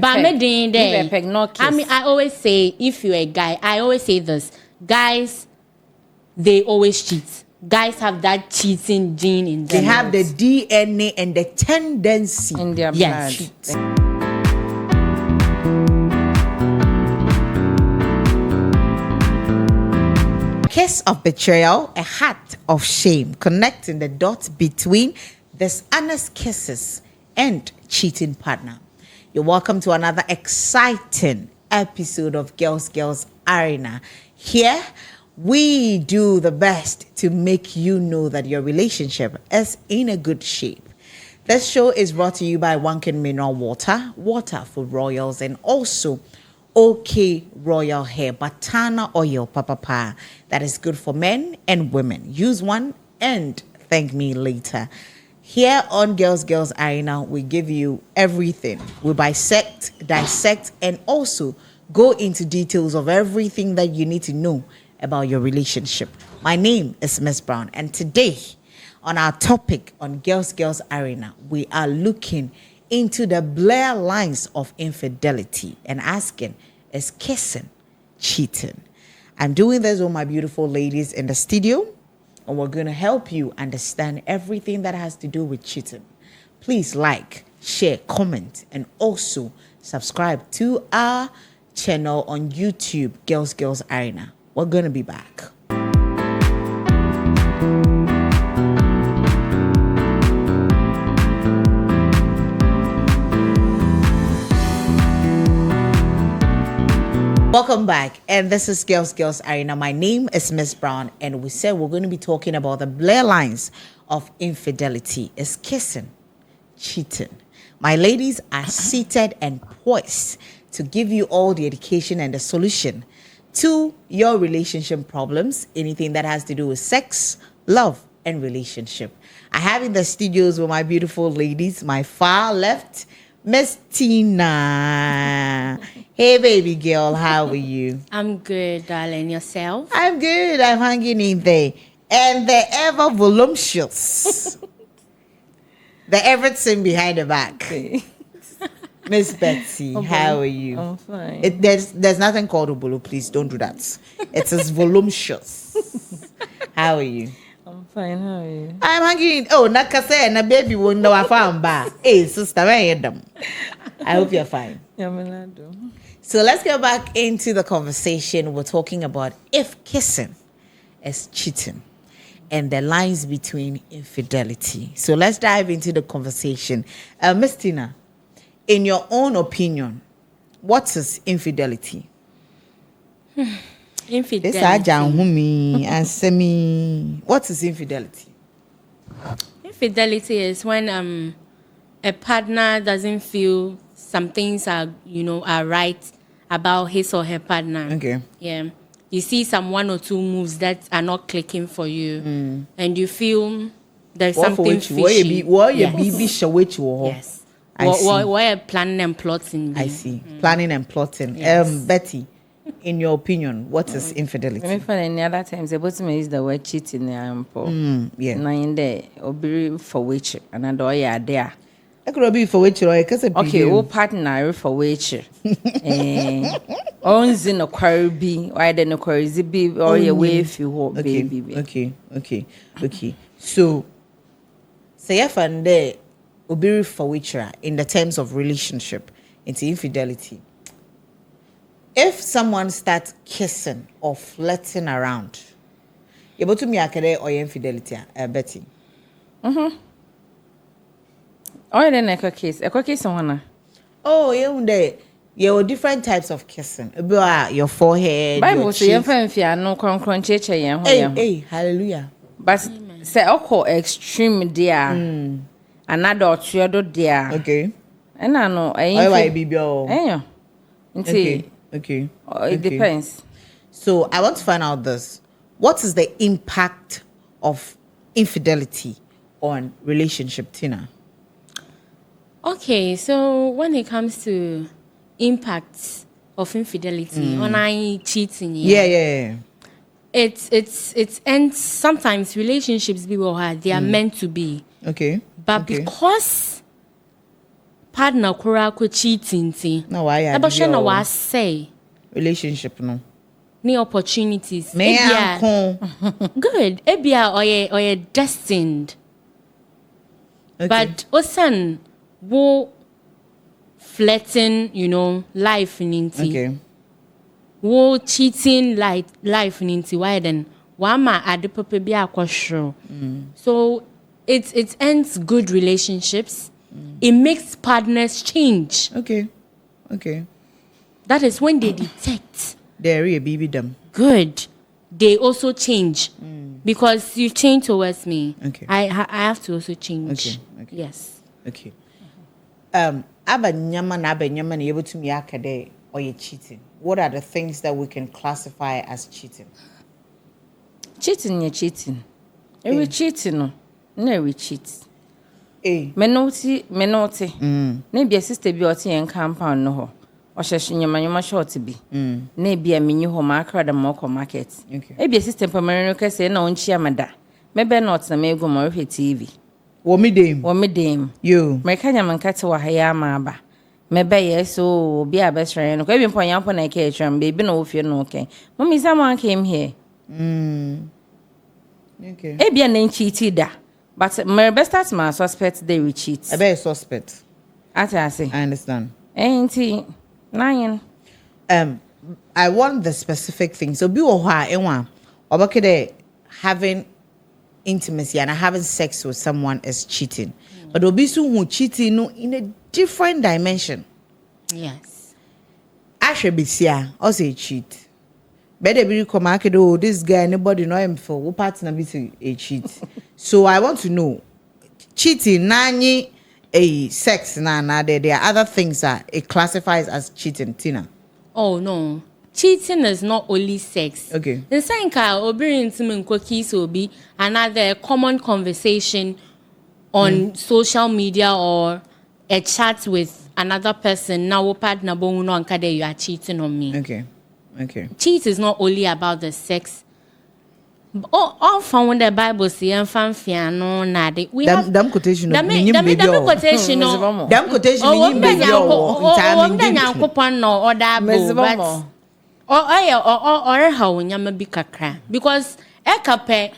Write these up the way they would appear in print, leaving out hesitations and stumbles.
But me doing there. I mean, I always say, if you're a guy, I always say this: guys, they always cheat. Guys have that cheating gene in them. They have the DNA and the tendency in their yes. blood. Kiss of betrayal, a heart of shame, connecting the dots between dishonest kisses and cheating partner. You're welcome to another exciting episode of Girls Arena. Here, we do the best to make you know that your relationship is in a good shape. This show is brought to you by Wankin Mineral Water, water for royals, and also OK Royal Hair, Batana Oil, Papa. That is good for men and women. Use one and thank me later. Here on Girls Arena, we give you everything. We bisect, dissect, and also go into details of everything that you need to know about your relationship. My name is Miss Brown, and today on our topic on Girls Arena, we are looking into the blur lines of infidelity and asking, is kissing cheating? I'm doing this with my beautiful ladies in the studio, and we're going to help you understand everything that has to do with cheating. Please like, share, comment, and also subscribe to our channel on YouTube, Girls Arena. We're going to be back. Welcome back, and this is Girls Arena. My name is Miss Brown, and we said we're going to be talking about the blur lines of infidelity. Is kissing cheating? My ladies are seated and poised to give you all the education and the solution to your relationship problems, anything that has to do with sex, love, and relationship. I have in the studios with my beautiful ladies, my far left, Miss Tina. Hey, baby girl, how are you? I'm good, darling. Yourself? I'm good. I'm hanging in there. And the ever voluptuous, the everything behind the back, Miss Betsy, how are you? I'm fine. There's nothing called Obolo. Please don't do that. It is voluptuous. How are you? I'm fine. How are you? I'm hanging. Oh, nakase na baby wonder I found ba. Hey, sister, where are you? I hope you're fine. So let's get back into the conversation. We're talking about if kissing is cheating and the lines between infidelity. So let's dive into the conversation. Miss Tina, in your own opinion, what is infidelity? Infidelity. Answer me. What is infidelity? Infidelity is when a partner doesn't feel some things are right about his or her partner. Okay. Yeah. You see some one or two moves that are not clicking for you, and you feel there's something fishy. Yes. What are planning and plotting? I see. Planning and plotting. Yes. Betty, in your opinion, what is infidelity? Let me find any other times able to use the word cheating there. Yeah. Nine day or be for which another yeah there. I could be for which okay, all partner for which owns in a quarry be why then a quarry be or your way if you hope baby. Okay. So say if and there Obiri for which in the terms of relationship into infidelity. If someone starts kissing or flirting around, you're able to me or infidelity, Betty. Or then a case on. Oh, there are different types of kissing. Your forehead, Bible your say cheeks. no concrete church. Hey, hallelujah. But say oko extreme dear. Another two dear. Okay. And I know Okay. It depends. So I want to find out this. What is the impact of infidelity on relationship, Tina? Okay, so when it comes to impacts of infidelity on cheating, Yeah. it's and sometimes relationships be hard. They are meant to be. Okay. But because partner kura ko cheating ti. No, why are Ebe you? na wa say Relationship no. ni opportunities. Me Ebia- uncle. Good. Ebia oye destined. Okay. But osan wo flirting, life ninti. Okay. Wo cheating life ninti. Why then? Wama adepope bi akwashro. So it ends good relationships. It makes partners change. Okay. Okay. That is when they detect. There is a baby them. Good. They also change. Because you change towards me. Okay. I have to also change. Okay. Yes. Okay. Aba nyama na able to me akade or you cheating. What are the things that we can classify as cheating? Cheating, you're cheating. Every cheating, no, every cheat. Menoti. Maybe a sister be in compound no. Or shashing your man short to be. Maybe a menu home marker at the Moko market. Maybe a sister Pomeranica say no on Chiamada. Maybe not the Mago more TV. Womi dame. You. Mercania man catwa hayama. Maybe yes, so be a best friend. Maybe point up on a cage and baby no fear no okay. Mommy, someone came here. Okay. Maybe a name cheated. But my best at my suspect they will cheat. I bet suspect. I say. I understand. Ain't he? 9. I want the specific thing. So be or having intimacy and having sex with someone is cheating. But obisu who cheating no in a different dimension. Yes. I should be also cheat. Better be come this guy, anybody know him for what partner be a cheat. So I want to know cheating nani a sex na there are other things that it classifies as cheating, Tina. Oh no. Cheating is not only sex. Okay. The same kind obi intimate cookies will be another common conversation on social media or a chat with another person. Now partner no ankade you are cheating on me. Okay. Cheat is not only about the sex. All found the Bible say and fanfiano nade. We have them quotation. Dame quotation no. Them quotation Oh, meaning baby no or that but or how nyama bi kakra because ekape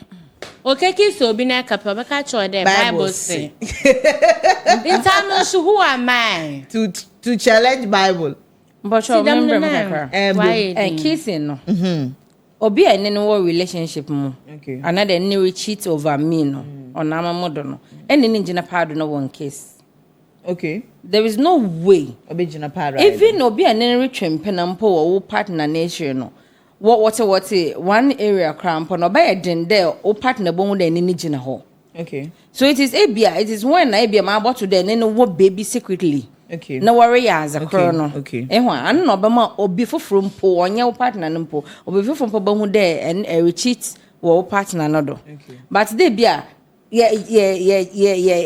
okeki so bi na ekape obeka cho the Bible say. In time so who am I to challenge Bible? But you remember kissing no. Obi a no relationship mo. Okay. Another new cheat over me no. On nama modo no. Any ninja pardon no one kiss. Okay. There is no way. Obijina pad right. Even Obi a rich penampo or partner nation no. What one area cramp on by a dende or partner bone than any jina ho. Okay. So it is Abia. It is when I be my bottle then and what baby secretly. Okay. No worry as a chrono. Okay. I know bema or before from po on your partner numpo or before from po there and a cheat or partner another. Okay. But they be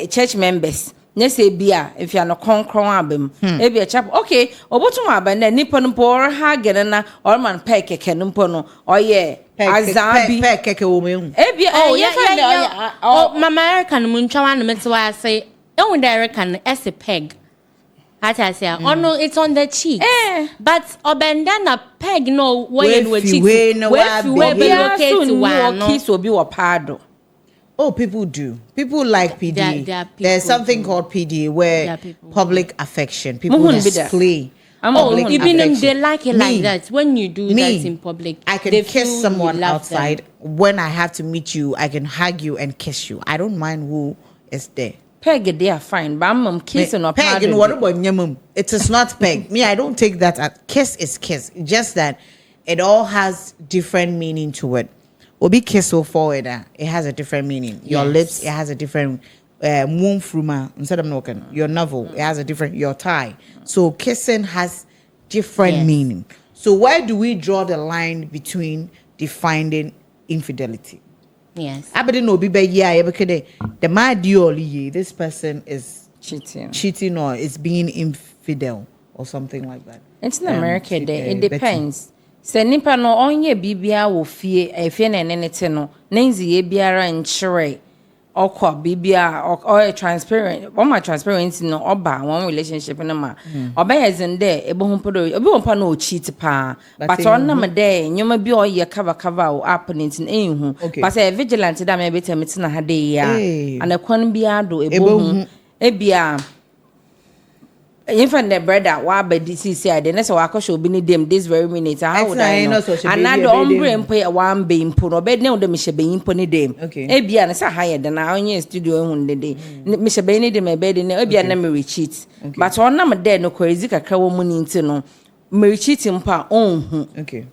church members. Yes, bia if you are no concron abem. Ebi a chap okay. Obotum abanda nippon por ha genana or man peke kenumpono or ye azabi peke woman. Ebi oh mama American munchawan metwa say e American as a peg. I say, oh no, it's on the cheek. But obendana peg no way in which cheek. Where be located to one kiss will be a pado. Oh, people do. People like PD. There's something called PD where public affection. People display. Even they like it like that. When you do that in public, I can kiss someone outside. When I have to meet you, I can hug you and kiss you. I don't mind who is there. Peg, they are fine. But I'm kissing or peg. And what about nyamum? It is not peg. Me, I don't take that as kiss is kiss. Just that it all has different meaning to it. Obi kiss so forward, it has a different meaning. Your lips, it has a different womb fruma. Instead of knocking your navel, it has a different your thigh. So kissing has different meaning. So where do we draw the line between defining infidelity? Yes. I didn't know the my this person is cheating or is being infidel or something like that. It's in America day. It depends. Se nipa no onye bibia wo fie efie na enenete no nenzi ye biara nkyere okwa bibia or transparent one my transparency no oba one relationship no ma obey is in there ebo humpodo obi won no cheat pa but on na me there nyoma bi oye cover o happening in but say vigilant that me betem na ha dey ya and a kwan bia do ebo hu ebia infant the brother wa be this I then so akọ show bi ni dem this very minute how would I know another ombre mpo one be mpo no be ne dem hye be mpo ni dem e bia na sa higher than na onye studio ehun de de me hye be ni dem e be de ne e bia na me cheat but on na me there no crazy kakra wo mu ni nti no me cheat mpo onhu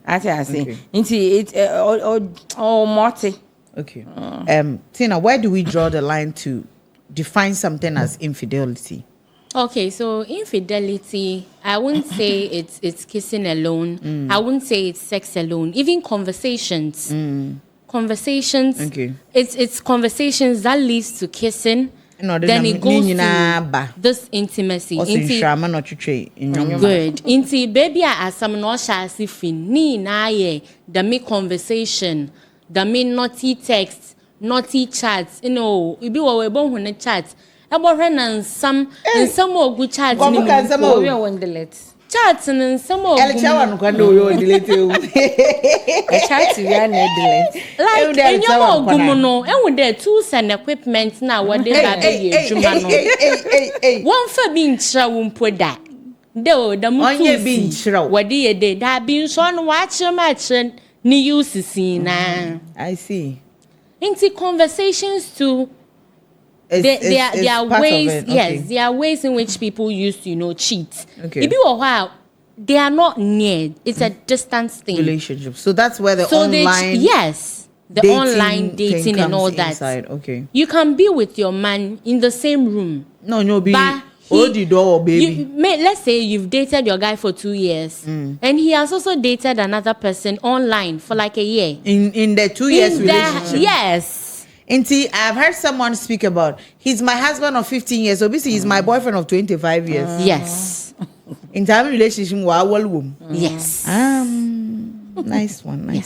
I say nti it morty okay Tina, where do we draw the line to define something as infidelity? Okay, so infidelity, I wouldn't say it's kissing alone. I wouldn't say it's sex alone. Even conversations. Conversations. Okay. It's conversations that leads to kissing. No, then it goes to this intimacy. Good. Inti baby as some no shall see fin ni na ye the me conversation, the me naughty text, naughty chats. You know, you be we born when chat. About and some more good chats in the chats and some more chat like and you know and with their tools and equipment now what they have one for being show put that though the moon what they that being shown watch your match and ni use to see now I see into conversations too. There are ways, yes, there are ways in which people used to, cheat. Okay. If you a while, they are not near. It's a distance thing. Relationship. So that's where the online the online dating and all that. Inside. Okay. You can be with your man in the same room. No, be hold the door, baby. Let's say you've dated your guy for 2 years, and he has also dated another person online for like a year. In the 2 years relationship. Yes. Inti, I've heard someone speak about he's my husband of 15 years, so basically he's my boyfriend of 25 years. Yes. In time relationship, yes. Nice one.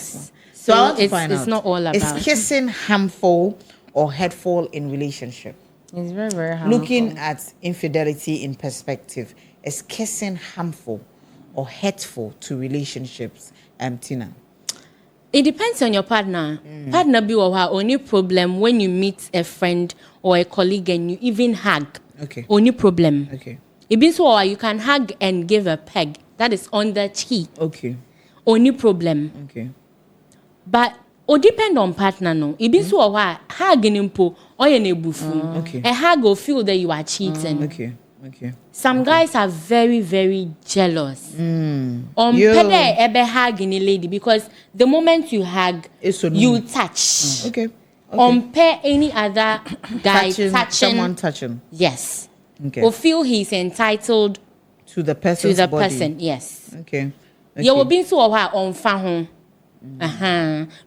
So I want to find out. It's not all about. Is kissing harmful or hurtful in relationship? It's very, very harmful. Looking at infidelity in perspective, is kissing harmful or hurtful to relationships, Tina? It depends on your partner. Partner be only problem when you meet a friend or a colleague and you even hug. Okay. Only problem. Okay. It means you can hug and give a peg. That is on the cheek. Okay. Only problem. Okay. But it depend on partner no. It means hug nimpo or you nebufu. Okay. A hug will feel that you are cheating. Okay. Some guys are very, very jealous. Pede ebe hug in a lady because the moment you hug, you touch. Okay. Pair any other guy touching someone touching. Yes. Okay. Or feel he's entitled to the person's body. Person. Yes. Okay. You will be so on fahon.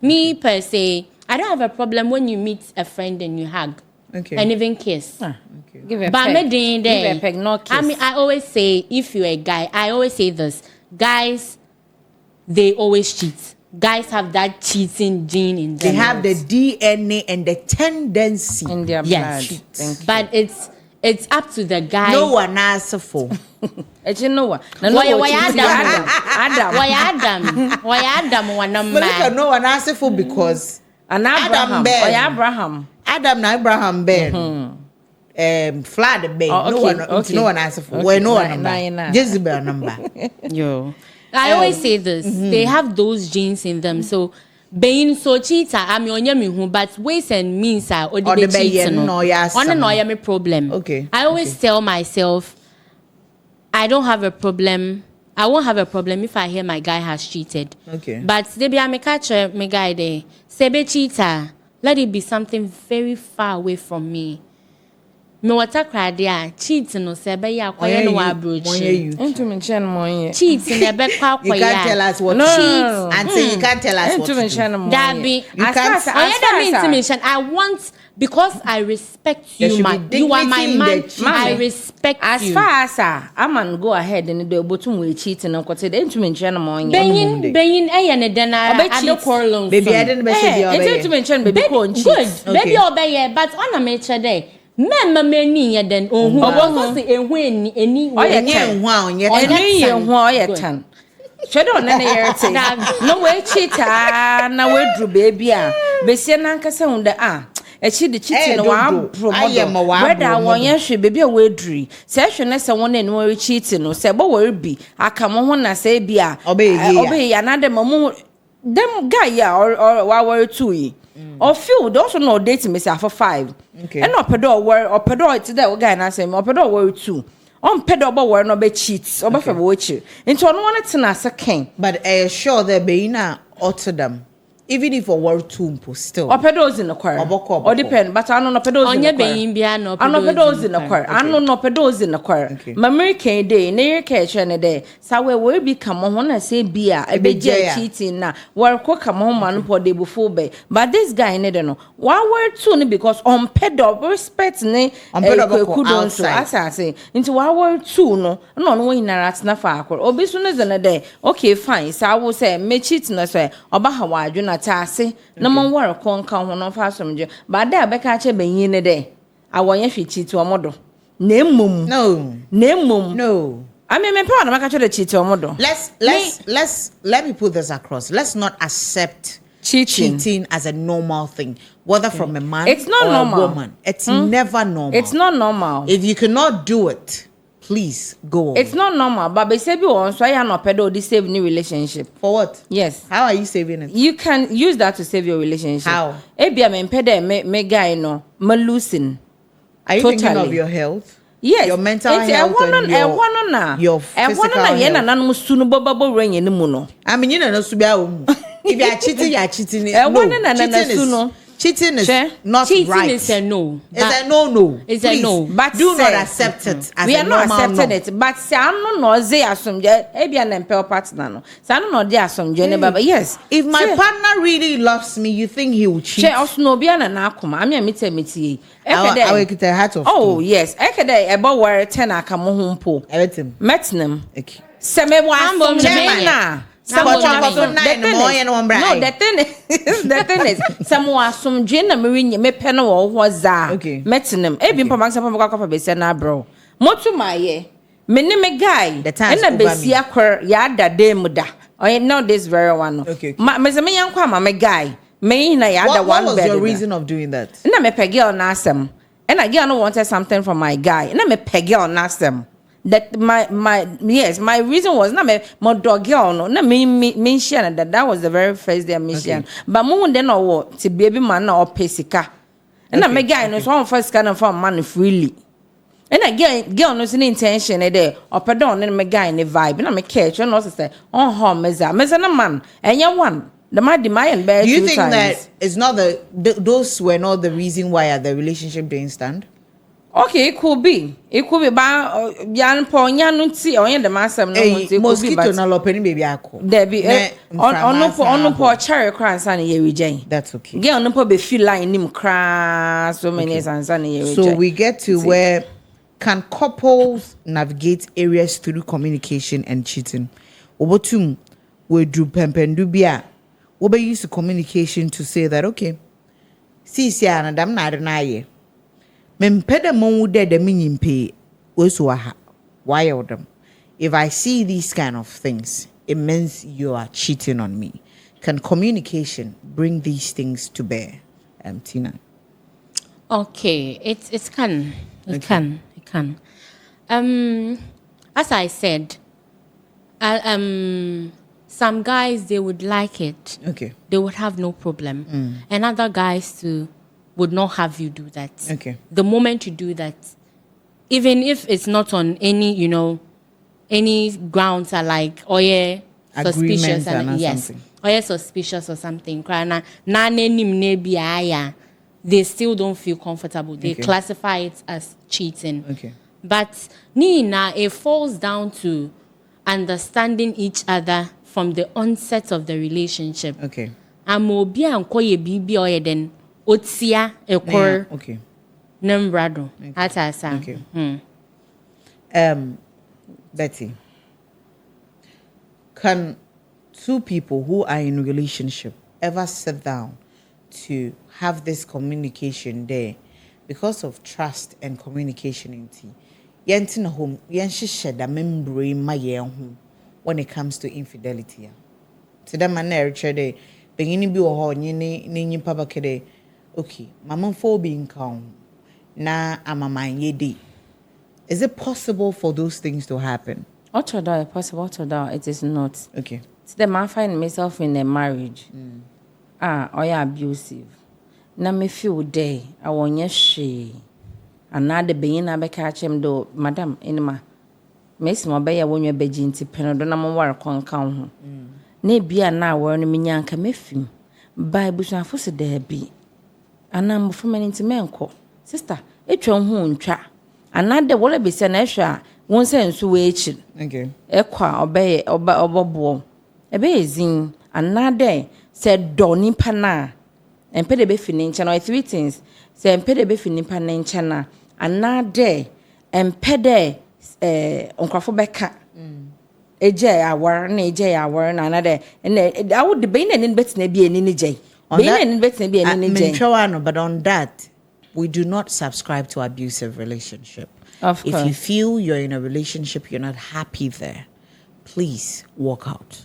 Me per se, I don't have a problem when you meet a friend and you hug. Okay. And even kiss. Okay. Give a peg. Give a peg, no kiss. I mean, I always say, if you're a guy, I always say this. Guys, they always cheat. Guys have that cheating gene in them. They have the DNA and the tendency in their blood. Yes. But it's up to the guy. No one asks for. You know what? Adam. No one asks for because Abraham na Abraham Ben. Flood Ben. No one asks for. Where no one number. Jezebel number. Yo. I always say this. They have those genes in them. So being so cheater, I'm on but ways and means are or the cheating. No, me problem. Okay. I always tell myself, I don't have a problem. I won't have a problem if I hear my guy has cheated. Okay. But they be a catch my guy there. Sebe cheater. Let it be something very far away from me. Me water cry there. Cheating no sebe ya kwaya no abroach. Cheating ebe kwa kwaya. You can't tell us what cheats. And say you can't tell us what. That be. I want because I respect you, you are my man. I respect as you. As far as a man go ahead and the bottom we cheat and go to the intimate channel. Beyin, and then I don't quarrel. Baby, I didn't mention the intimate channel, baby, good. Baby, obey, but on a major day. Memma many then oh who say when any ten. Shadow on any air no way cheater, no way drew baby. Bessie Nanka sound the she the cheating one whether I want you baby away dream. Session as one and worry cheating or say, but worry be. I come on and say, be obey another moment. Them guy, or were 2 or few, those who know dating me for 5. Okay. And no pedal word or pedal it's that guy and I say, or pedal word 2. On pedal word no be cheats or buffer watch you. Into one to us a king. But I assure there be na utter them. Even if a word too still. Or pedals in the choir. Or depend, but I know no pedals in the choir. I know pedals in the choir. I know no pedals in the choir. My American day, near catch any day. So we will become on and say beer, a bit cheating now. Where cook come home and for the before bay. But this guy, I don't know. One word soon because on pedal respect ne on pedal couldn't so as I say into one word soon no knowing that na far or be soon as a day. Okay, fine. So I will say me cheating as well. About how I do not. Tase no man work on count on fast from you, but there be catch a be in a day. I want you cheat to a model. Name mum. No. I mean, my partner, I catch the cheat to a model. Let me put this across. Let's not accept cheating as a normal thing, whether from a man it's not or normal. A woman. It's never normal. It's not normal. If you cannot do it, please go on. It's not normal, but they say you want so I not pedo this save new relationship. For what? Yes. How are you saving it? You can use that to save your relationship. How? Ebi am pede me guy no, me losing. Are you thinking of your health? Yes. Your mental health and your physical health. I mean, you know, if you are cheating, you are cheating. Cheating is not cheating right. Is a no. It's a no. It's a no. But do not accept it as we a are not accepting no. it. But say I'm not say asomje. Ebi an empel partner no. Say I'm not there asomje ne baba. Yes. If my partner really loves me, you think he will cheat? Che osno bia na na akoma. Ami amite metie. I will get a heart of. Oh yes. Ekede ebo were 10 aka mo ho mpo. Metnem. Okay. Se me wa asomje na. No, the thing is, someone some gin and marine me pen or was that. Okay. Metinem. Ebi pamang sa pamaka be sena bro. Motu maye. Me ne me guy. The time. And the besia quer yada de muda. I know this very one. Okay. Me se me yankwa ma me guy. Me na yada one bed. What was your reason of doing that? Na me peggy on asem. And I girl no wanted something from my guy. Na me peggy on asem. That my reason was not my dog girl no na me share that was the very first day I mentioned but mo then no what to baby man na opesika and na me guy no so on first kind of man freely and again girl no sin intention e there opedon na me guy ne vibe na me catch no say on home meza na man enya one the man demand bear. Do you think that it's not those were not the reason why the relationship didn't stand? Okay, it could be. Ba yan ponya no ti o yen the masem no it could be. Mosquito na lopeni baby ako. There be on po cherry crown san ye reject. That's okay. Get on po be feel line nim cra so many san ye reject. So we get to where can couples navigate areas through communication and cheating? Obotum we do pempendu bia. We be use communication to say that okay. See na dam na ye. Mempede mo de the minimpe oswaha. Why them? If I see these kind of things, it means you are cheating on me. Can communication bring these things to bear? Tina. Okay, it can. As I said, some guys they would like it. Okay. They would have no problem. And other guys too would not have you do that. Okay. The moment you do that, even if it's not on any, any grounds are like, oh yeah, suspicious and yes, something. Oh yeah, suspicious or something. They still don't feel comfortable. They classify it as cheating. Okay. But Nina, it falls down to understanding each other from the onset of the relationship. Okay. Amobi ankoye bibi oye then otia ekor. Okay. Nembrado. Atasa. Okay. Betty, can two people who are in a relationship ever sit down to have this communication there because of trust and communication in tea? Yentin home, yenshi da membrane my home when it comes to infidelity. To them man there, beginning be or ni papa kede. Okay, mama for being calm. Na amama yedi. Is it possible for those things to happen? Other possible, other it is not. Okay. It's the man find myself in a marriage. Or you abusive. Na me feel day. I want ye she. Another being I be catch him do, madam, inma. Miss Mobaya when you be jinty penodonam work on count. Ne be a now warn me yanka me film. Bible shall force there be. And I'm from an intimenco. Sister, it won't hoon tra. Another will be sent extra. One sense to wait. Okay. Equa obey obo. Ebezin another said Donny Pana and pay the befinning channel 3 things. Say and pay the befinning panenchana. Another and pede Uncle Becca. A jay hour, a jay hour, and another. And I would be in bets maybe an in jay. But on that, we do not subscribe to abusive relationship. Of course. If you feel you're in a relationship, you're not happy there, please walk out.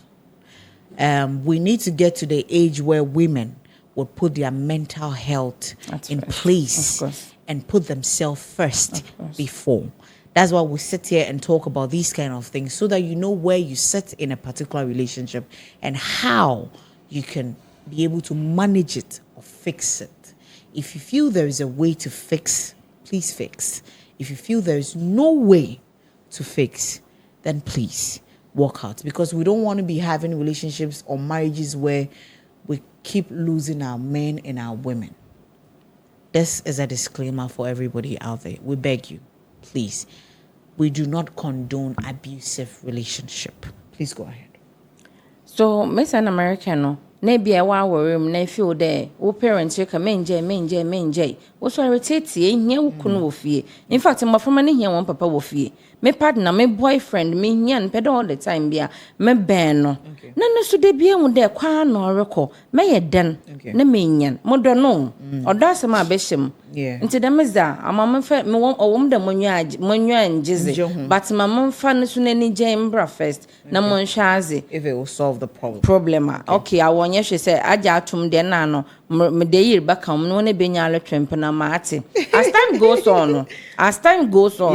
We need to get to the age where women will put their mental health in place and put themselves first before. That's why we sit here and talk about these kind of things so that you know where you sit in a particular relationship and how you can be able to manage it or fix it. If you feel there is a way to fix, please fix. If you feel there is no way to fix, then please walk out. Because we don't want to be having relationships or marriages where we keep losing our men and our women. This is a disclaimer for everybody out there. We beg you, please. We do not condone abusive relationship. Please go ahead. So, Miss an American, maybe a while room, ne feel there. O parents, you come in, Jay. What's our rotate in here? Couldn't fear. In fact, my family here one papa will fear. Me partner, me boyfriend, me yan ped all the time, be me ben. None so they be on their quan or record. May it then, ne minion, moderno, or that's my bisham. Yeah. Into them is that a mamma fed me one or woman Monia and Jizzy, but my mom found soon any jam breakfast, no mon shazi. If it will solve the problem. Okay, I want you, she said, I jatum de nano, me de back home, no one be nyala tramping a marty. As time goes on,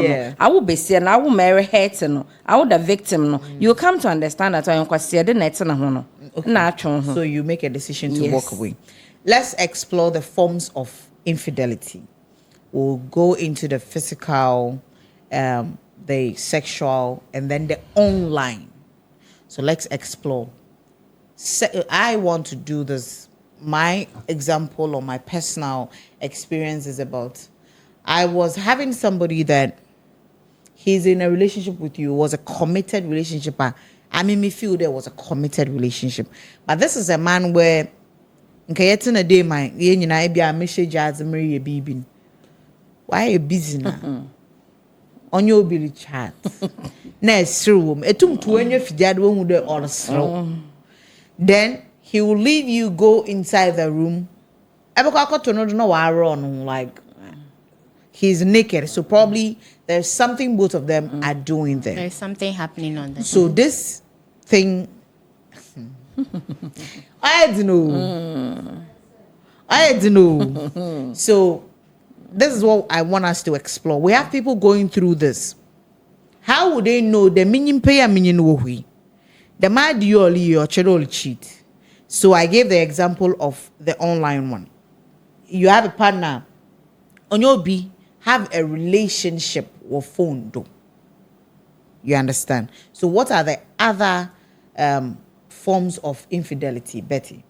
yeah. I will be saying, I will marry her, no. I would a victim, no. You'll come to understand that I am quite the net and a hono. Natural. So you make a decision to walk away. Let's explore the forms of infidelity. We'll go into the physical, the sexual, and then the online. So let's explore. I want to do this. My example or my personal experience is about, I was having somebody that he's in a relationship with you, was a committed relationship. I mean, me feel there was a committed relationship. But this is a man where, okay, it's in a day, my, you know, I be a message as a Maria baby. Why are you busy now? On your Billy chat. Next room. A tomb to when you're dead one would all slow. Then he will leave you, go inside the room. Like, he's naked. So probably there's something both of them are doing there. There's something happening on that. So this thing, I don't know. So this is what I want us to explore. We have people going through this. How would they know the minion pay a minion wohi? The mad you or cheat. So I gave the example of the online one. You have a partner on your B, have a relationship with phone do. You understand? So what are the other forms of infidelity, Betty?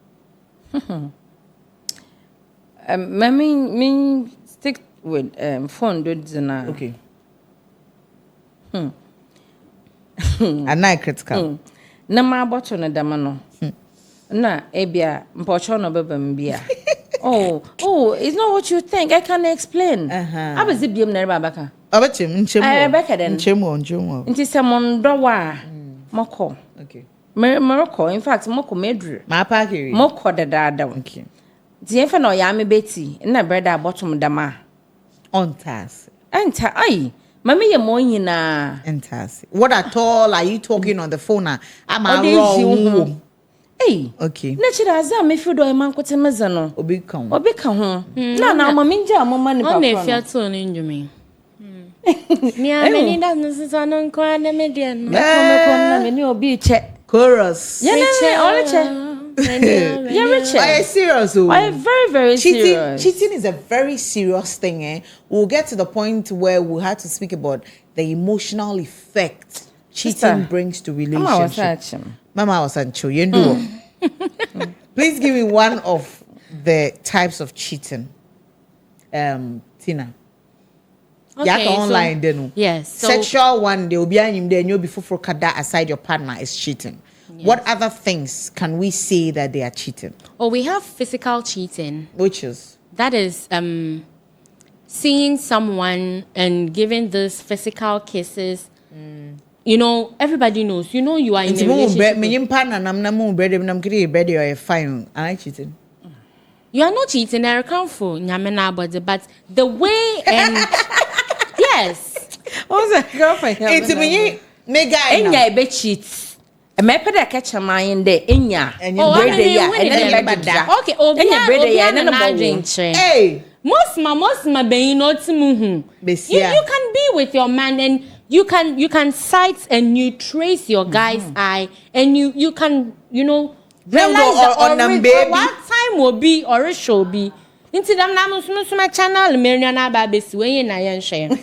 Me stick with phone do. Okay. And now critical. Na ma bottle na damano. Na ebia mpocho no beba mbia. Oh, it's not what you think. I can explain. I was the BM never back. Rebecca then. Chemo. It is someone dowa. Moko. Okay. Morocco, in fact, Moko Medru. My parky. Moko the dada. Okay. The infant or yammy Betty, in a bread at bottom dama. On task. Enter, aye. Mammy, you're more in a. Enter. What at all are you talking on the phone? I'm wrong. Hey, okay. Natural as I may feel do a man with a mazano. Obicom. Obicom. No, now, Maminja, Mamma, on a fiat son in me. Near many doesn't on unquire the median. You'll be check. Chorus. Yeah, Richard. Why serious? Why very, very serious. Cheating is a very serious thing, eh? We'll get to the point where we'll have to speak about the emotional effect cheating brings to relationships. Mama was on you do. Please give me one of the types of cheating. Tina. Okay, online then. Yes. Sexual one, they will be on him there, and you'll be for kada aside your partner is cheating. Yes. What other things can we say that they are cheating? Oh, we have physical cheating. Which is? That is seeing someone and giving those physical kisses. You know, everybody knows. You know you are in a relationship. I'm cheating. You are not cheating, I can't fool. But the way and yes. What's that girlfriend? It's me, mega. Enya be cheat. A meped that catch a mind there. Enya. Okay. Hey. Most ma being not you can be with your man and you can sight and you trace your guy's eye and you can realize what time will be or it shall be. Into them now my channel Mariana Babis way in Iron Shane.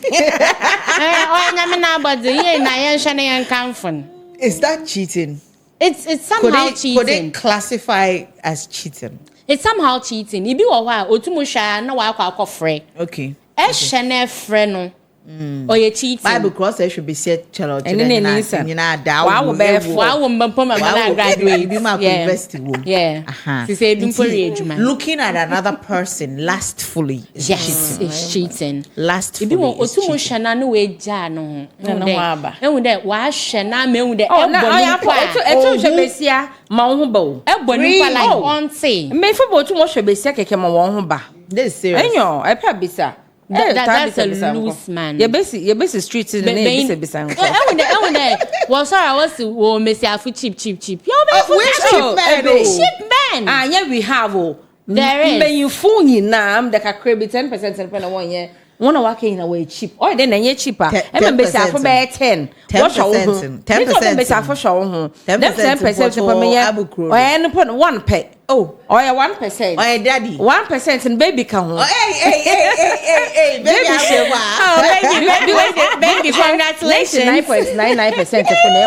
Is that cheating? It's somehow cheating. Could it classify as cheating? It's somehow cheating. It be a while otumusha na wa kwa free. Okay. Shene freno. Or you cheating. Bible cross should be said chalo. And then looking at another person lustfully is cheating. It's cheating. Lustfully is cheating. This is serious. That's a loose man. Your basic streets in the name. Well, sorry, I was to miss you cheap. You're cheap man. Ah, yeah, we have. There is. When you phone you now, the crib 10% and 1 year. One working away cheap. Or then a year cheaper. 10% for 10. 10% for show. 10% for me. Or any put 1 pay. Oh, or 1%. Or daddy. 1% and baby count. Hey, baby. Baby, congratulations. 9.99% for me.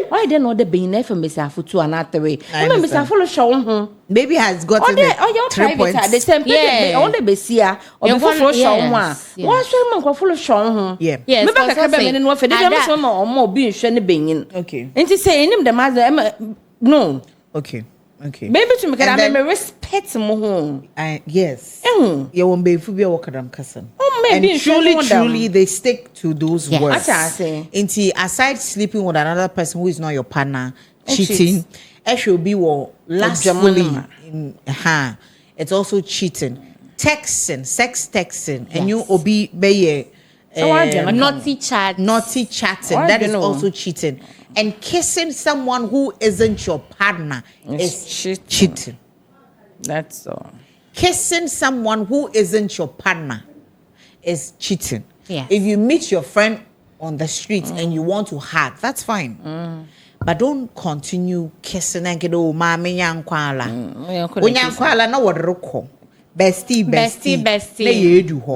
Why then not the being for Miss Afu to another way? Remember, Miss Afu show. Baby has gotten your 3 points. The same thing. On the Bessia or before show one. What's your man full of show? Yeah. Yes. Maybe I can be in what for the more being shiny being. Okay. And to say him the mother. No. Okay. Maybe to make a respect more. Yes. You won't be phobia walkadam cousin. Oh, maybe and truly, they stick to those words. Aside sleeping with another person who is not your partner, cheating, it should be lustfully. It's also cheating. Texting, sex texting, and you obi naughty chatting. That is also cheating. And kissing someone who isn't your partner is cheating. That's all. Kissing someone who isn't your partner is cheating. Yes. If you meet your friend on the street and you want to hug, that's fine. But don't continue kissing and get mama yankwala. Yankwala na wadroko. Bestie.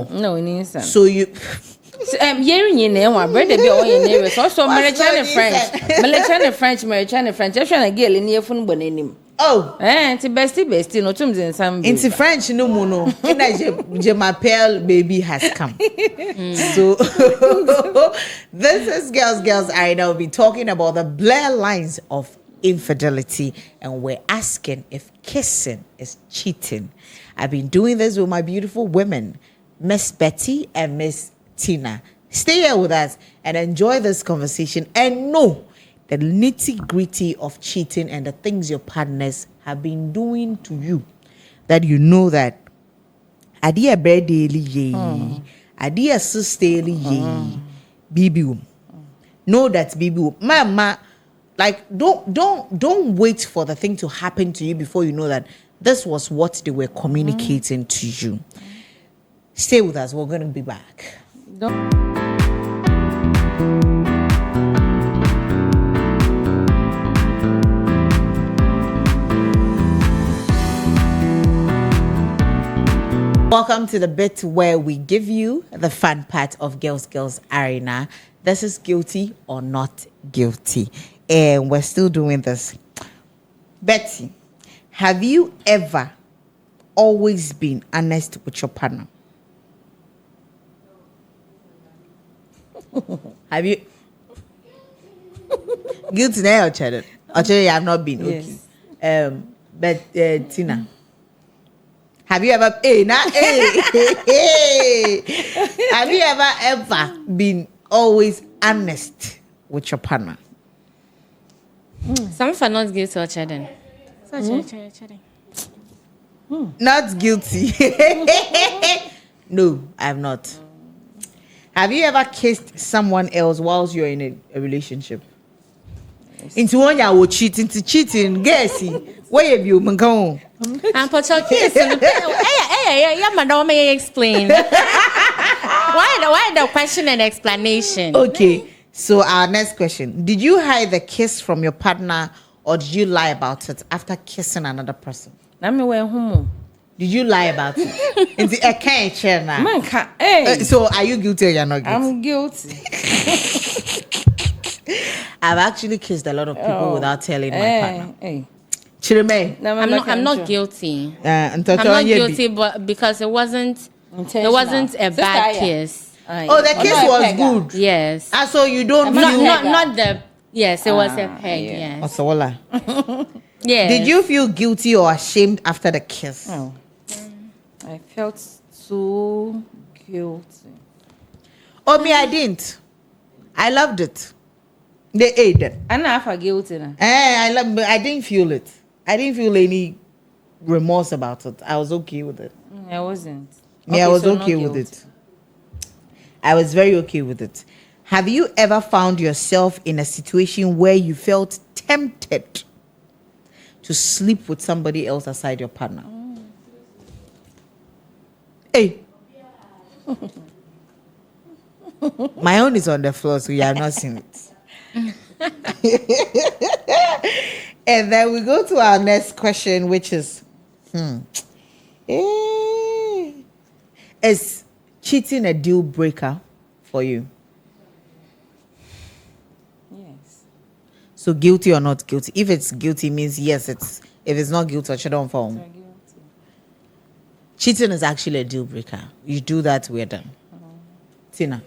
No, it is. So you hearing you name one brother be all your neighbors. Also, American French. I'm trying to get in your phone bonenim. Oh, it's bestie, no terms in some. Into French, no mono. Jemapel baby has come. So, this is girls. I now be talking about the Blair lines of infidelity, and we're asking if kissing is cheating. I've been doing this with my beautiful women, Miss Betty and Miss Tina. Stay here with us and enjoy this conversation and know the nitty-gritty of cheating and the things your partners have been doing to you, that you know that adia bread daily ye, adia sus daily ye, bibi. Know that bibi, mama. Like don't wait for the thing to happen to you before you know that this was what they were communicating to you. Stay with us. We're going to be back. Welcome to the bit where we give you the fun part of Girls Arena. This is guilty or not guilty. And we're still doing this. Betty, have you ever always been honest with your partner? Have you? Guilty now, Ochede. Ochede, you have not been. Yes. Okay. But Tina, have you ever? Have you ever been always honest with your partner? Some for not guilty or children. Not guilty. No, I have not. Have you ever kissed someone else whilst you're in a relationship? Yes. Into one you will cheat into cheating. Guessy. Where have you been going? I'm for kissing. Yeah, madam, may I explain? Why the question and explanation? Okay. So our next question. Did you hide the kiss from your partner or did you lie about it after kissing another person? Did you lie about it? I can't share now. So are you guilty or you're not guilty? I'm guilty. I've actually kissed a lot of people without telling my partner. Chirime. I'm not guilty. I'm not guilty, but because it wasn't a bad kiss. Oh, the kiss was good. Yes. So you don't feel not the yes, it was a peg. Yeah. Yes. Yes. Did you feel guilty or ashamed after the kiss? Oh. I felt so guilty. Oh, me, I didn't. I loved it. They ate it. I'm not for guilty. I didn't feel it. I didn't feel any remorse about it. I was okay with it. I wasn't. I was okay with it. I was very okay with it. Have you ever found yourself in a situation where you felt tempted to sleep with somebody else aside your partner? Hey. My own is on the floor, so you have not seen it. And then we go to our next question, which is, is cheating a deal breaker for you? Yes. So guilty or not guilty? If it's guilty, means yes. If it's not guilty, I shouldn't fall. Cheating is actually a deal breaker. You do that, we're done. Tina.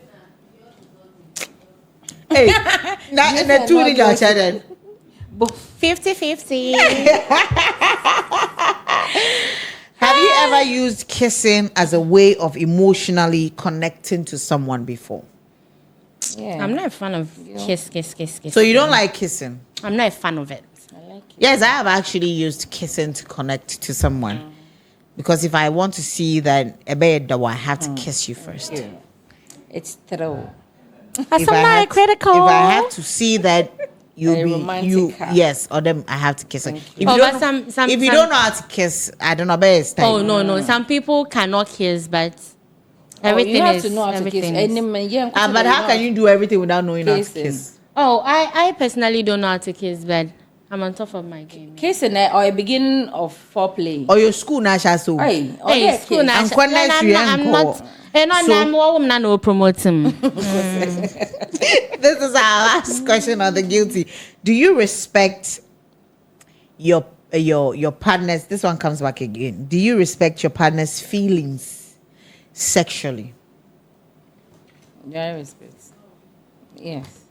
Hey, the two in your children. 50-50. Have you ever used kissing as a way of emotionally connecting to someone before? Yeah. I'm not a fan of kiss. So you don't like kissing? I'm not a fan of it. I like it. Yes, I have actually used kissing to connect to someone. Because if I want to see that I have to kiss you first. Yeah. It's true. If I have to see that yes, or them I have to kiss. If you don't know how to kiss, I don't know. Oh no. Some people cannot kiss, but everything you have is to know how to kiss. But how can you do everything without knowing how to kiss? Oh, I personally don't know how to kiss, but I'm on top of my game. Kissing or a beginning of foreplay. Or your school national so. Hey, school national. I'm not. I'm not promoting. This is our last question on the guilty. Do you respect your partner's? This one comes back again. Do you respect your partner's feelings sexually? Yeah, I respect. Yes.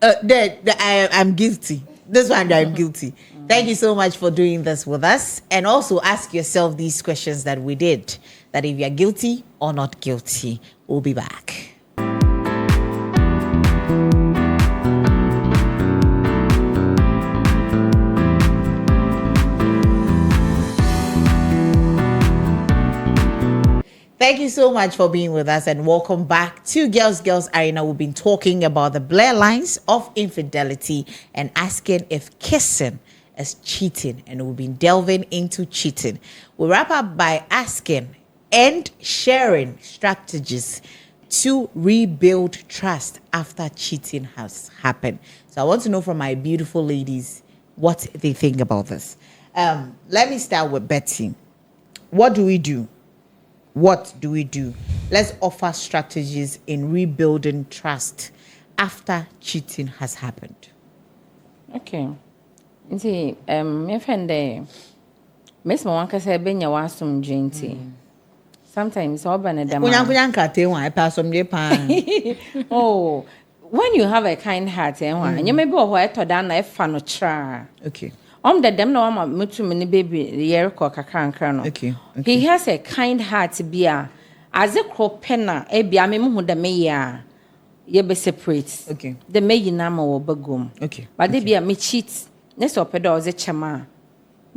I'm guilty. This one, I'm guilty. Thank you so much for doing this with us. And also ask yourself these questions that we did. That if you're guilty or not guilty. We'll be back. Thank you so much for being with us and welcome back to Girls Arena. We've been talking about the blur lines of infidelity and asking if kissing is cheating, and we've been delving into cheating. We wrap up by asking and sharing strategies to rebuild trust after cheating has happened. So I want to know from my beautiful ladies what they think about this. Let me start with Betty. What do we do? What do we do? Let's offer strategies in rebuilding trust after cheating has happened. Okay. See, my friend there, Miss Mwanka said, "Benya wasum jinti." Sometimes all banana. Oh, when you have a kind heart, and you may be aware to done a fan tra. Okay. The dem no ama mutu mini baby year ko kakra no. Okay. He has a kind heart bia as a crop penna e bia me mu da me ya ye be separate. Okay. The me yina ma wo bagum. Okay. But they bia me cheat. Next opedo ze chama.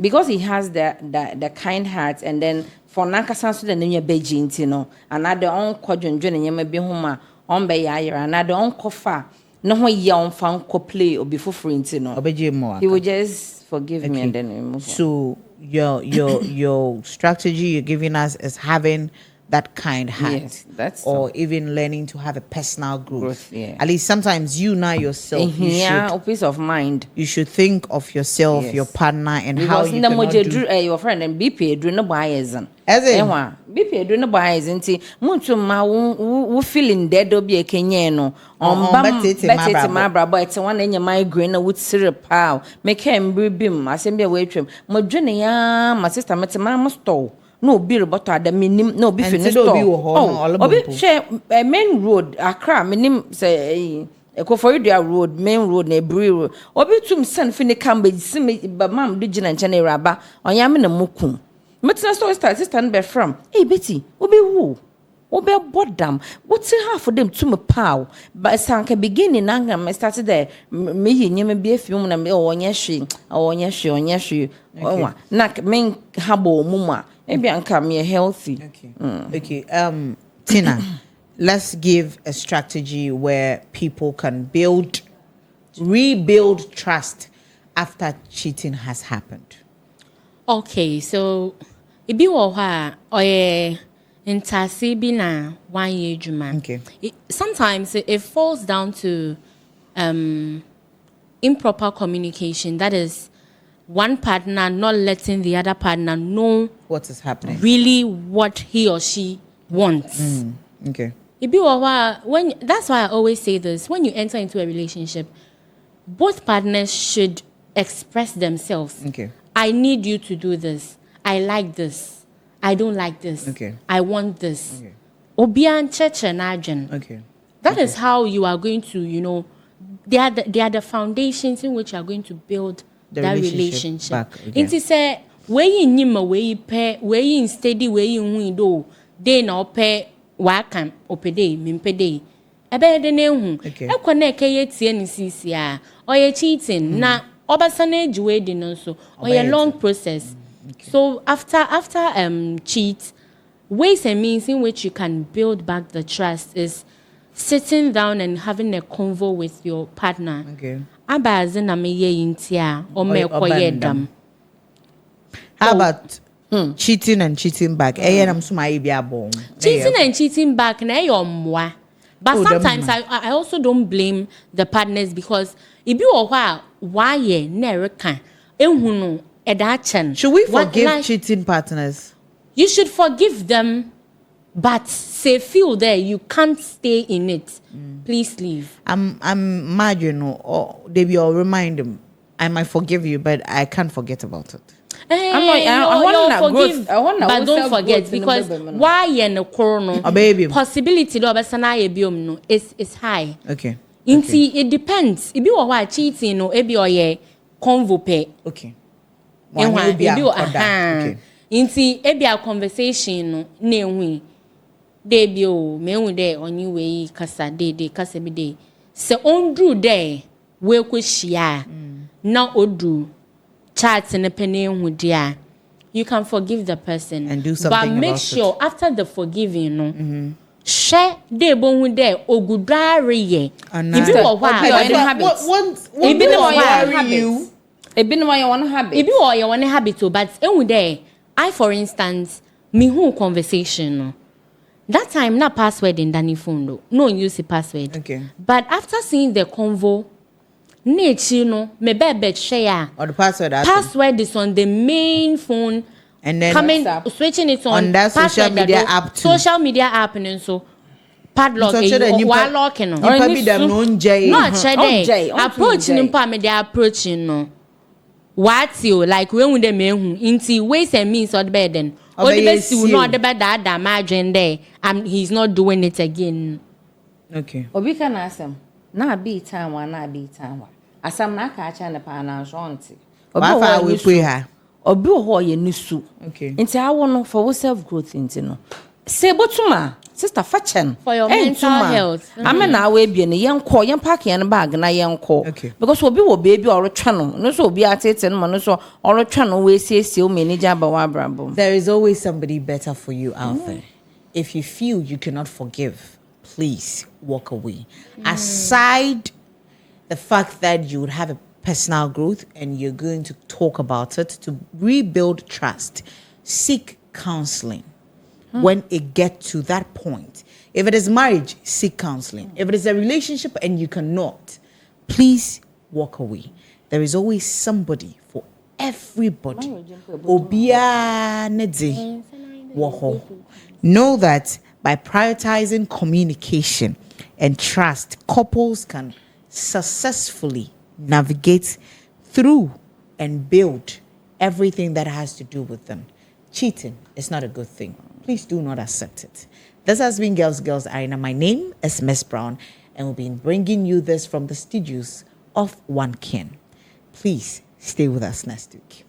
Because he has the kind heart, and then for nankasa so the nenya beji nti no another on kwadwondwe nyema bi homa on be ya yera another on kofa no ho ye on fan ko play obi foforo nti no. He will just forgive me and then we move on. So your strategy you're giving us is having that kind heart. Yes, that's or even learning to have a personal growth. Yeah. At least sometimes you now yourself peace of mind. You should think of yourself, your partner, and how you cannot do. Your friend and BP do no bias. As in BP do no bias nti muntu ma wo feeling dead obi ekenye no on bam betty ma brabo ete one enya migraine na with syrup how make him bim asem bia we twem mo dwene ya my sister mete ma store no obi roboto ada minim no obi finish store obi share main road Accra minim say Ekoforidia road main road na Ebri road obi tum san fini kambe sim ba mam do gina nche na raba onyame na mokum metina store sister no be from hey Betty obi wo obi bodam what's half of them to me pow but sanka beginning na me started there me yinyeme bi afim na me onye hwe na men habo muma maybe anka me healthy. Okay. Tina, let's give a strategy where people can rebuild trust after cheating has happened. Okay, so it be wa oye intasi bi na 1 year juma. Okay. Sometimes it falls down to improper communication. That is one partner not letting the other partner know what is happening. Really what he or she wants. Okay. It be when that's why I always say this. When you enter into a relationship, both partners should express themselves. Okay. I need you to do this. I like this. I don't like this. Okay. I want this. Okay. Obian cheche najen. Okay. That is how you are going to, they are the foundations in which you are going to build that relationship. Okay. It is a way in nyima, way pay, way in steady, way in window. They no pay wakam opede mimpede. Ebe de nehu. Okay. E connect ye tie ni sisi a. Or ye cheating na obasane juwe di no so. Or ye long process. Okay. So after cheat, ways and means in which you can build back the trust is sitting down and having a convo with your partner. Okay. Abazi na me ye intia or me koyedam. How about cheating and cheating back? Cheating and cheating back na yomwa. But sometimes I also don't blame the partners because if you are why ye nereka ehunu edachen. Should we forgive cheating partners? You should forgive them, but say feel there you can't stay in it. Please leave. I'm mad, or they will remind them. I might forgive you, but I can't forget about it. I forgive, but don't forget because why in the corona possibility is high. Okay. Inti it depends. Ibi wa wa cheating no ebi oye convo pe. Okay. Okay. Inti ebi a conversation no na ehun. De bi o me ehun de onyi we kasa de kasa bi de. Se ondru de we kwehia na odu chat ne pene ehun dia. You can forgive the person and do something but make sure after the forgiving no share de bonhu de ogudare ye ibi wo wa ibi no habit ebi no ye one habit ibi wo ye one habit but ehun de I for instance me who conversation no that time na password in Danny phone no use the password but after seeing the convo Nechi no me bebe share or the password is on the main phone and then switching it on that social media app too. Social media app and so padlock while locking no approaching pa me dey approaching no what you like when we dey mehu inti ways and means or the bed then or the best you know the bed that margin there and he's not doing it again. Okay obi can asem na be time one na be time one asam na ka acha ne pa na shonti obi we pray her obi ho ye nisu okay nti awo no for self growth nti no se botuma sister fachen for your mental health amena we bie ne yenko yen pack yen bag na yenko okay because obi wo baby or twa no so obi atete no so or twa no we siesie o manager ba wa brabo. There is always somebody better for you out there. If you feel you cannot forgive, please walk away. Aside the fact that you would have a personal growth and you're going to talk about it to rebuild trust, seek counseling when it gets to that point. If it is marriage, seek counseling. If it is a relationship and you cannot, please walk away. There is always somebody for everybody. Know that by prioritizing communication and trust, couples can successfully navigate through and build everything that has to do with them. Cheating is not a good thing. Please do not accept it. This has been Girls Arena. My name is Miss Brown, and we'll be bringing you this from the studios of One Kin. Please stay with us next week.